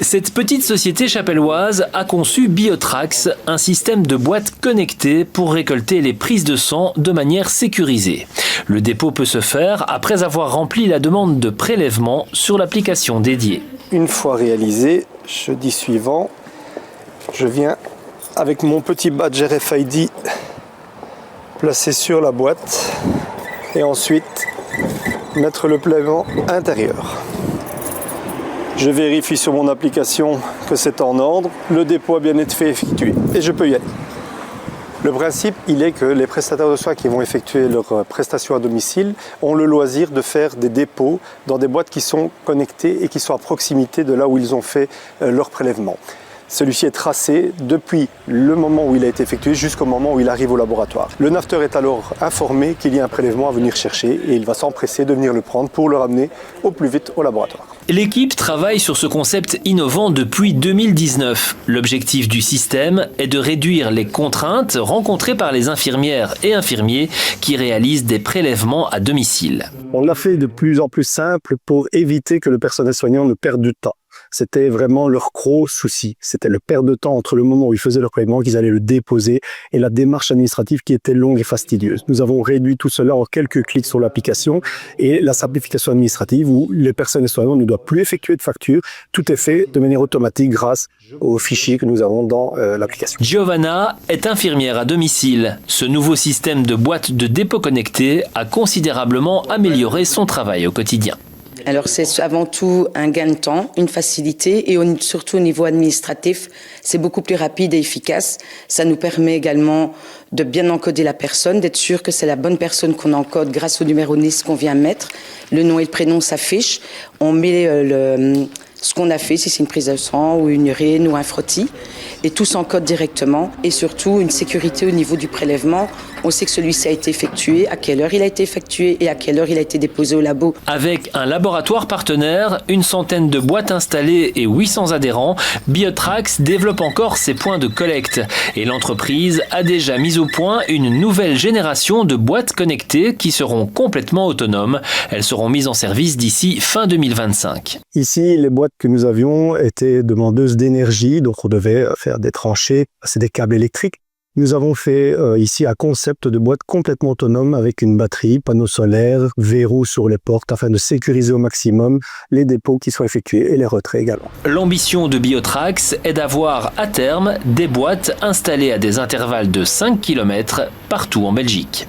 Cette petite société chapelloise a conçu Biotrax, un système de boîtes connectées pour récolter les prises de sang de manière sécurisée. Le dépôt peut se faire après avoir rempli la demande de prélèvement sur l'application dédiée. Une fois réalisé, jeudi suivant, je viens avec mon petit badge RFID placé sur la boîte et ensuite mettre le prélèvement intérieur. Je vérifie sur mon application que c'est en ordre, le dépôt a bien été effectué et je peux y aller. Le principe, il est que les prestataires de soins qui vont effectuer leurs prestations à domicile ont le loisir de faire des dépôts dans des boîtes qui sont connectées et qui sont à proximité de là où ils ont fait leur prélèvement. Celui-ci est tracé depuis le moment où il a été effectué jusqu'au moment où il arrive au laboratoire. Le NAFTER est alors informé qu'il y a un prélèvement à venir chercher et il va s'empresser de venir le prendre pour le ramener au plus vite au laboratoire. L'équipe travaille sur ce concept innovant depuis 2019. L'objectif du système est de réduire les contraintes rencontrées par les infirmières et infirmiers qui réalisent des prélèvements à domicile. On l'a fait de plus en plus simple pour éviter que le personnel soignant ne perde du temps. C'était vraiment leur gros souci. C'était le perte de temps entre le moment où ils faisaient leur prélèvement, qu'ils allaient le déposer, et la démarche administrative qui était longue et fastidieuse. Nous avons réduit tout cela en quelques clics sur l'application et la simplification administrative où les personnels soignants ne doivent plus effectuer de facture. Tout est fait de manière automatique grâce aux fichiers que nous avons dans l'application. Giovanna est infirmière à domicile. Ce nouveau système de boîte de dépôt connecté a considérablement amélioré son travail au quotidien. Alors c'est avant tout un gain de temps, une facilité et surtout au niveau administratif, c'est beaucoup plus rapide et efficace. Ça nous permet également de bien encoder la personne, d'être sûr que c'est la bonne personne qu'on encode grâce au numéro NIS qu'on vient mettre. Le nom et le prénom s'affichent, on met ce qu'on a fait, si c'est une prise de sang ou une urine ou un frottis, et tout s'encode directement. Et surtout, une sécurité au niveau du prélèvement. On sait que celui-ci a été effectué, à quelle heure il a été effectué et à quelle heure il a été déposé au labo. Avec un laboratoire partenaire, une centaine de boîtes installées et 800 adhérents, Biotrax développe encore ses points de collecte. Et l'entreprise a déjà mis au point une nouvelle génération de boîtes connectées qui seront complètement autonomes. Elles seront mises en service d'ici fin 2025. Ici, les boîtes que nous avions étaient demandeuses d'énergie, donc on devait faire des tranchées, passer des câbles électriques. Nous avons fait ici un concept de boîte complètement autonome avec une batterie, panneaux solaires, verrous sur les portes afin de sécuriser au maximum les dépôts qui sont effectués et les retraits également. L'ambition de Biotrax est d'avoir à terme des boîtes installées à des intervalles de 5 km partout en Belgique.